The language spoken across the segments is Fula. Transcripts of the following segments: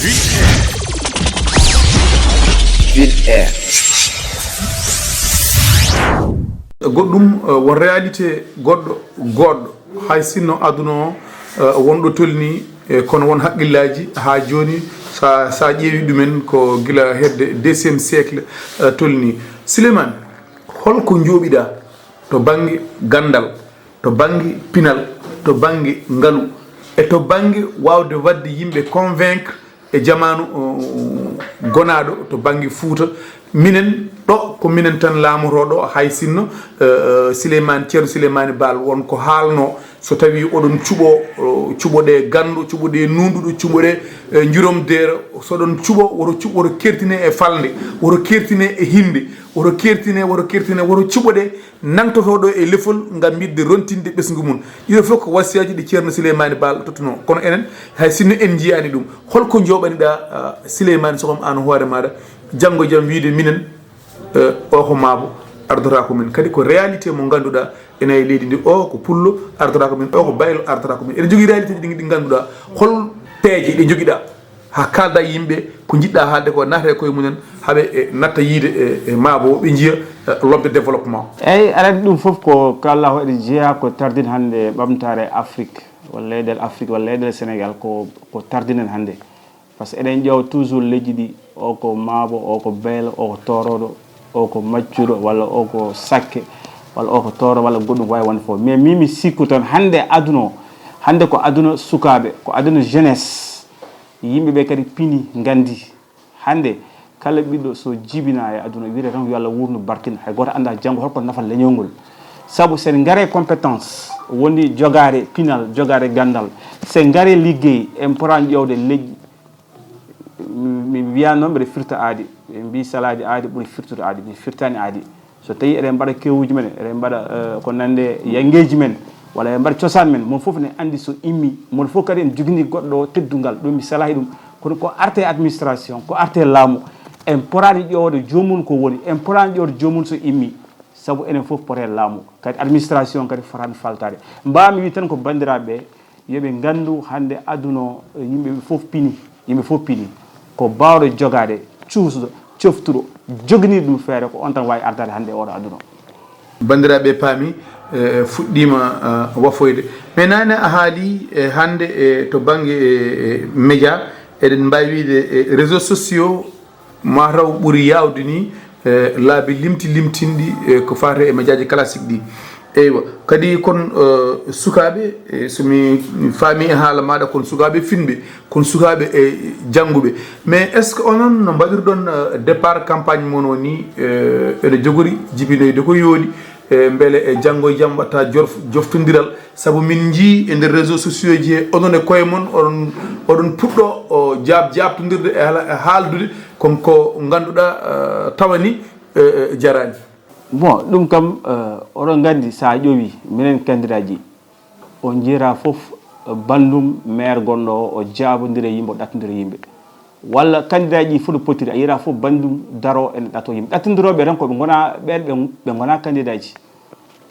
WINNDERE. goɗɗum won réalité goɗɗo hay sinno aduna o wonɗo tolni kono won haqqillaji ha joni sa ƴeewi ɗumen ko gila hedde 2e siècle tolni. souleymane holko jooɓiɗa to banggue gandal, to banggue pinal, to banggue ngaalu e to banggue wawde wadde yimɓe convaincre e jamanu gonaɗo to banggue Fouta. minen ɗo ko minen tan laamotoɗo hay sinno souleymane ceerno souleymane Baal wonko haalno so tawi oɗon cuɓoɗe gandu cuɓoɗe nunduɗo cuɓoɗe juromdere soɗon cuɓo woto kertine e falde woto kertine e hinde woto kertine woto cuɓoɗe nantotoɗo e lefol ngam yidde rontinde ɓesgu mum. ɗiɗo fof ko wasiyaji ɗi ceerno souleymane Baal tottuno kono enen hay sinno en jiyani ɗum. holko joɓaniɗa souleymane sokhom an hoore maɗa janggo jaam wiide minen o ko maabo ardata ko min kadi ko réalité mo ganduɗa ene e leydi ndi o ko pullo ardata ko min o ko baylo ardata ko min ene jogui réalité ɗi ganduɗa hol peeje ɗe joguiɗa ha kalda yimɓe ko jiɗɗa haalde ko naata koye mumen haaɓe natta yiide e maabo ɓe jiiya lobde développement. eyyi aɗa andi ɗum foof ko kallahu eɗen jeeya ko tardine hannde ɓamtare Afrique walla leyɗel Afrique walla leyɗel Sénégal ko tardinen hannde par ce que eɗen ƴeewa toujours leydi ɗi o ko maabo o ko beelo o ko toroɗo o ko maccuɗo walla o ko sakke walla o ko toro walla goɗɗum wawi wonde fof mais mimi sikku tan hande aduna o hande ko aduna sukaɓe ko aduna jeunesse yimɓeɓe kadi pini gandi hande kala ɓiɗɗo so jibina e aduna wiite tan yo Allah wurnu barkina hay goto anda janggo holko nafa leñolngol saabu sen gaare compétence woni jogare pinal jogare gandal sen gaare liggey en poran ƴewde leƴƴi mi wiya noon mbiɗa firta aadi ɓe mbi salade aadi ɓuuri firtude aadi mi firtani aadi so tawi eɗen mbaɗa kewuji men eɗen mbaɗa ko nande yangueji men walla eɗen mbaɗa cosaan men mon foof ne andi so immi mon foof kadi en jogini goɗɗo teddungal ɗum mi salahi ɗum kono ko arte administration ko arte laamu en porani ƴewde jomum ko woni en porani ƴewde jomum so immi saabu enen foof pote laamu kadi administration kadi fotani faltade mbami wi tan ko bandiraɓe yooɓe gandu hande aduna yimɓeɓe foof pini ko bawɗo jogade cuusɗo coftuɗo jogani ɗum feere ko on tan wawi ardade hannde e oɗo aduna. bandiraɓe paami fuɗɗima wafoyde mais nane a haali hande to banggue média eɗen mbawi wiide réseaux sociaux mataw ɓuuri yawde ni laabi limtinɗi ko fate e médiaji classique ɗi. eywa kadi kon sukaɓe somi faami e haala maɗa kon sukaɓe finɓe kon sukaɓe e jangguɓe mais est ce que onon no mbaɗirɗon départ campagne moon o ni ene jogori jibinoyde ko yooli beele e janggo e jaam watta joftodiral saabu min jii e nder réseaux sociaux ji he onon e koye moon oɗon puɗɗo jabtodirde e haaldude konko ganduɗa tawani jarani. bon ɗum kam oɗon gandi sa ƴowi minen candidat ji on jeera foof bandum maire gonɗo o jabodira yimɓe o ɗattodira yimɓe walla candidat ji fof ɗo potiri a yiira foof bandum daro ene ɗatto yimɓe ɗattodiroɓe tan koɓe gona ɓen ɓe gona candidat ji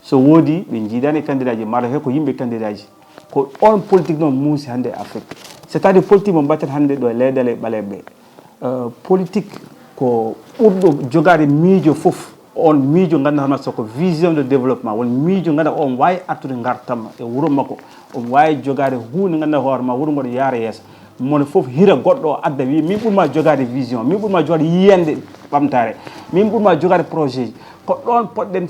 so woodi ɓe jiidani candidat ji mara he ko yimɓe candidat ji ko on politique noon muusi hannde e Afrique c' est à dire politique mo mbatten hannde ɗo e leyɗele ɓaleɓe politique ko ɓurɗo jogade miijo fof on miijo ganduɗa soko vision de développement won miijo ganduɗa on wawi artude gartam e wuuro makko on wawi jogade hunde ganduɗa hoore ma wuuro ngo yaara yeeso mone foof hira goɗɗo o adda wi min ɓurma jogade vision min ɓurma jogade yiyande ɓamtare min ɓurma jogade projet ji ko ɗon poɗɗen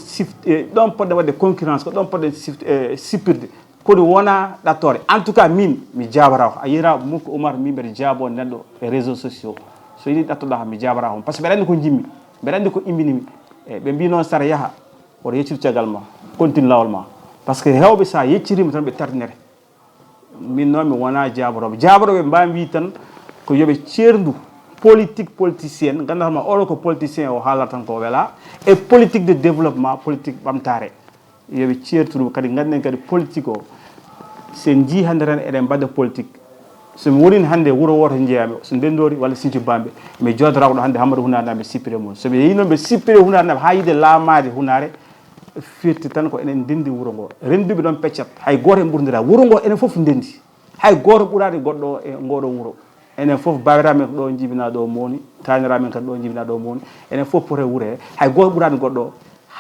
ɗon poɗɗen wadde concurrence ko ɗon poɗɗen sippirde kono wona ɗattore en tout cas min mi jabara a yira mukko Oumar min mbeɗa jaabo neɗɗo e réseaux sociaux so yiɗi ɗattoɗa kam mi jabara on par ce que mbeɗa andi ko jimmi mbeɗa andi ko imbinimi ɓe mbi noon sara yaaha oto yeccitu caggal ma continue lawol ma par ce que hewɓe sa yeccirima tan ɓe tardinete min noon mi wona jaboroɓe mbami wi tan ko yooɓe ceerndu politicien ganduɗa ma oɗo ko politicien o haalata tan ko weela e politique de développement politique ɓamtare yooɓe ceertuɗum kadi ganden kadi politique o sen jii hande tan eɗen mbaɗa politique somi wonini hannde wuro woto jeeyami so ndendori walla Sinthiou Bamɓe mi jodora ko ɗo hannde Hammadou Hunare naɓe sippire mum somi yeehi noon ɓe sippire Hunare naɓe ha yide laamade Hunare firti tan ko enen ndendi wuro ngo renduɓe ɗon peccat hay goto en ɓurdira wuro ngo enen foof ndendi hay goto ɓurani goɗɗo e ngoɗo wuro enen fof babiramen ko ɗo jibina ɗo moni taniramen kadi ɗo jibina ɗo moni enen fof pote wuure hay goto ɓurani goɗɗo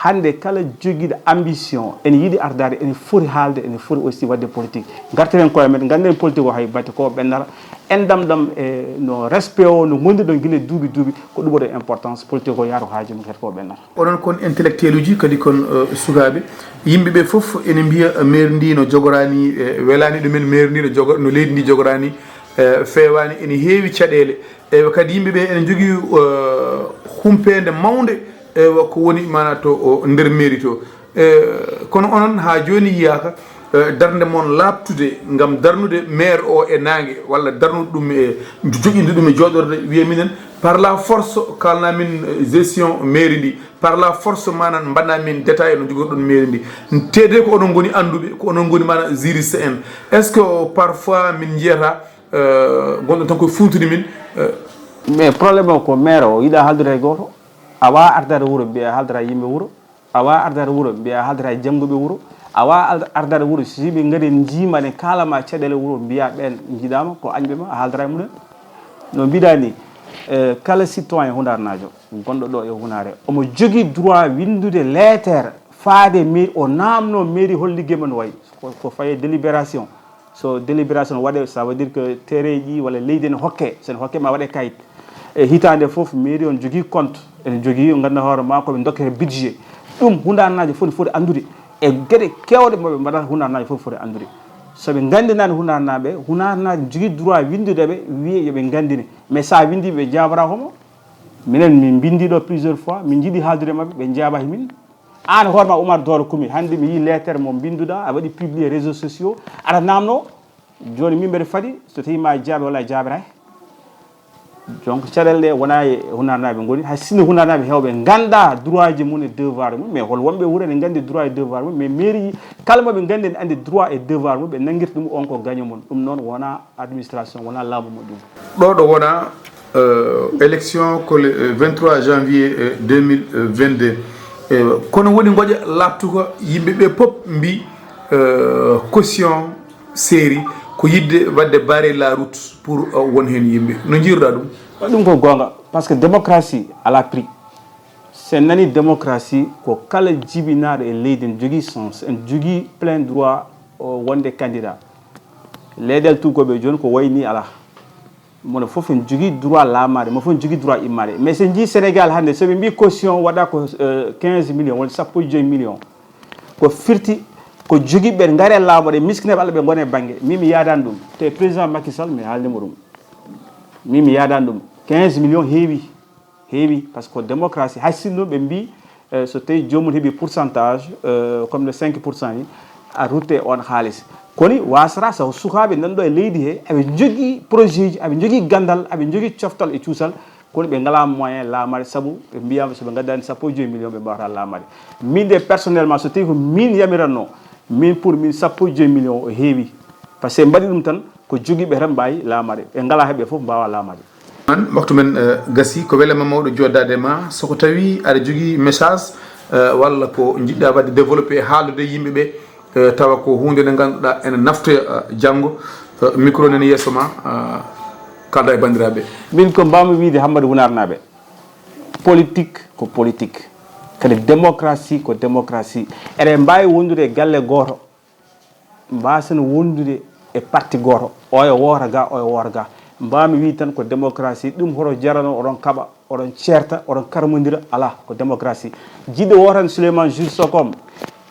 hande kala joguiɗo ambition ene yiiɗi ardade ene foti haalde ene foti aussi wadde politique gartiren koye men ganden politique o hay batte ko ɓennata endam ɗam e no respect o no gondiɗon guila duuɓi ko ɗum waɗi importance politique o yaaro haaji mum kadi ko ɓennata onon kon intellectuel uji kadi kon sukaɓe yimɓeɓe foof ene mbiya maire ndi no jogorani welani ɗumen maire ndi no leydi ndi jogorani fewani ene heewi caɗele kadi yimɓeɓe ene jogui humpede mawde ko woni mana to nder mairie to kono onon ha joni yiyaka darde moon labtude gam darnude maire o e nangue walla darnude ɗum e joƴinde ɗum e joɗorde wiya minen par la force kalna min gestion mairie ndi par la force manan mbaɗna min détail no jogorɗon mairie ndi tede ko onon goni anduɓe ko onon goni mana juriste en est ce que parfois min jiyata gonɗon tan koye funtude min mais probléme o ko maire o yiiɗa haldude e goto awa ardade wuuro mbiya haaldata yimɓe wuuro awa ardade wuuro mbiya haaldata janggoɓe wuuro awa ardade wuuro so yimɓe gaari jiima ne kalama caɗele wuuro mbiya ɓen jiiɗama ko añɓe ma a haaldata e mumen no mbiɗa ni kala citoyen hundarnajo gonɗo ɗo e hunare omo jogui droit windude lettere faade mairie o namno mairie hol ligguey men wayi ko faye délibération so délibération waɗe ça veut dire que terrain ji walla leydi ne hokke sene hokke ma waɗe kayit e hitande foof mairie on jogui compte ene jogui ganduɗa hoore ma koɓe dokkete budget ɗum hundarnajo foti foti andude e gueɗe kewɗe moɓe mbaɗata hundarnajo foti foti andude soɓe gandinani hundarnaɓe jogui droit windudeɓe wiye yooɓe gandine mais sa windiɓe ɓe jabara homo minen min bindiɗo plusieurs fois min jiiɗi haaldude mabɓe ɓe jaaba min an hoorema Oumar Doro Kumi hande mi yi lettere mo binduɗa a waɗi publié réseaux sociaux aɗa namno joni min mbeɗa faadi so tawi ma jaaɓe walla jaabira donc caɗele ɗe wona e hundarnaɓe goni hay sinno hundarnaɓe hewɓe ganda droit ji mum e devoir mum mais hol wonɓe wuuro ne gandi droit e devoir mum mais mairie kala moɓe gandi ne andi droit e devoir mum ɓe nanguirta ɗum on ko gagne mum ɗum noon wona administration wona laamu muɗum ɗo ɗo wona élection ko le 23 janvier 2022 kono woni goƴa labtuko yimɓeɓe pop mbi caution série ko yidde wadde barrer la route pour won hen yimɓe no jiiruɗa ɗum ɗum ko gonga par ce que démocratie ala prix sen nani démocratie ko kala jibinaɗo e leydi en jogui sens en jogui plein droit wonde candidat leyɗel tugoɓe joni ko wayni ala mono foof en jogui droit laamade mo foof en jogui droit immade mais sen jii Sénégal hande soɓe mbi caution waɗa ko 15 millions walla 15 millions ko firti ko jogui ɓe gaare laamu ɗe miskineɓe Allah ɓe gone banggue min mi yadani ɗum te président Macky Sall mi haaldimo ɗum min mi yadani ɗum 15 millions heewi par ce que démocratie hay sinno ɓe mbi so tawi jomum heeɓi pourcentage comme le 5% ni a rutte on haalis koni wasata so sukaɓe nanɗo e leydi he aɓe jogui projet ji aɓe jogui gandal aɓe jogui coftal e cuusal kono ɓe ngala moyen laamade saabu ɓe mbiyama soɓe gaddani 15 millions ɓe mbawata laamade min de personnellement so tawi ko min yamiranno min pour min 15 millions o heewi par ce que mbaɗi ɗum tan ko joguiɓe tan mbawi laamade ɓe ngala heeɓe foof mbawa laamade an waktu men gasi ko welema mawɗo joddade ma soko tawi aɗa jogui message walla ko jiɗɗa wadde développé haaldude yimɓeɓe tawa ko hunde nde ganduɗa ene naftoya janggo micro nene yesso ma kalda e bandiraɓe min ko mbawmi wiide Hammadou Wunarnaɓe politique ko politique kadi démocratie ko démocratie eɗen mbawi wondude e galle goto mbasen wondude e parti goto oyo woota ga oyo woota ga mbawmi wiide tan ko démocratie ɗum hoto jarano oɗon kaɓa oɗon certa oɗon karmodira ala ko démocratie jiɗɗo wotande souleymane jule sokhom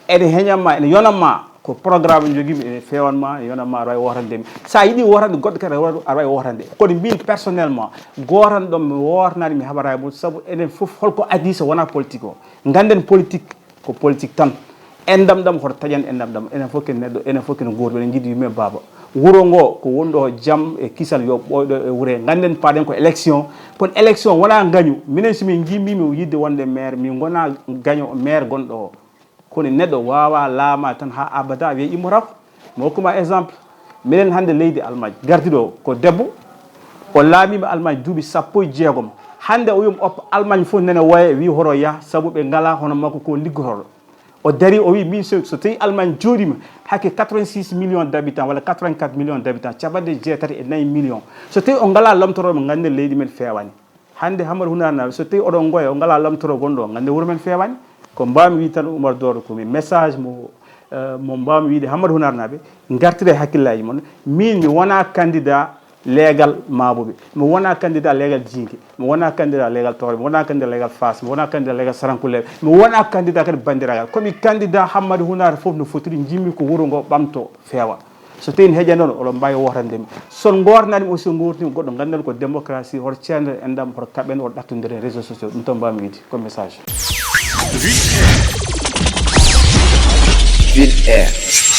ene heñanma ene yonanma ko programme joguimi ene fewanma ene yonanma aɗa wawi wotandemi sa yiiɗi wotande goɗɗo kadi aɗa wawi wotande kono min personnellement gotan ɗon mi wotanani mi haɓata e mum saabu enen foof holko adi so wona politique o ganden politique ko politique tan endam ɗam hoto taƴan endam ɗam enen fof ken neɗɗo enen fof ken goto eɗen jiiɗi yumen baba wuuro ngo ko wonɗo jaam e kisal yo ɓoyɗo e wuure ganden paɗen ko élection kono élection wona gañu minen somin jimmimi yidde wonde maire min gona gaño maire gonɗo o kono neɗɗo wawa laama tan ha abada wiya immotako mi hokkuma exemple minen hande leydi Allemagne gardiɗo ko debbo o laamima Allemagne duuɓi 16 hande o wiyum oppa Allemagne fof nene woya wi hoto yaah saabu ɓe ngala hono makko ko liggotoɗo o dari o wi min so tawi Allemagne jooɗima hakke 86 millions d'habitants walla 84 millions d'habitants caɓanɗe jeetati e 4 millions so tawi o ngala lamtoroɓe gande leydi men fewani hande Hamadou Hunar naɓe so tawi oɗon goya o ngala lamtoro gonɗo gande wuuro men fewani ko mbawmi wi tan Oumar Doro komi message mo mbawmi wiide Hamadou Hunar naɓe gartire hakkillaji moon min mi wona candidat legal Maboɓe mi wona candidat legal Jingue mi wona candidat legal Tore mi wona candidat legal Fass mi wona candidat legal Sarankuleɓe mi wona candidat kadi bandiragal komi candidat Hamadou Hunar foof no fotiri jimmi ko wuuro ngo ɓamto feewa so tawi heeƴa noon oɗon mbawi wotandemi son gornanimi aussi gurtimi goɗɗo gandal ko démocratie hoto ceerno endam hoto kaɓen oto ɗattodire réseaux sociaux ɗum tan mbawmi wiide comme message. WINNDERE.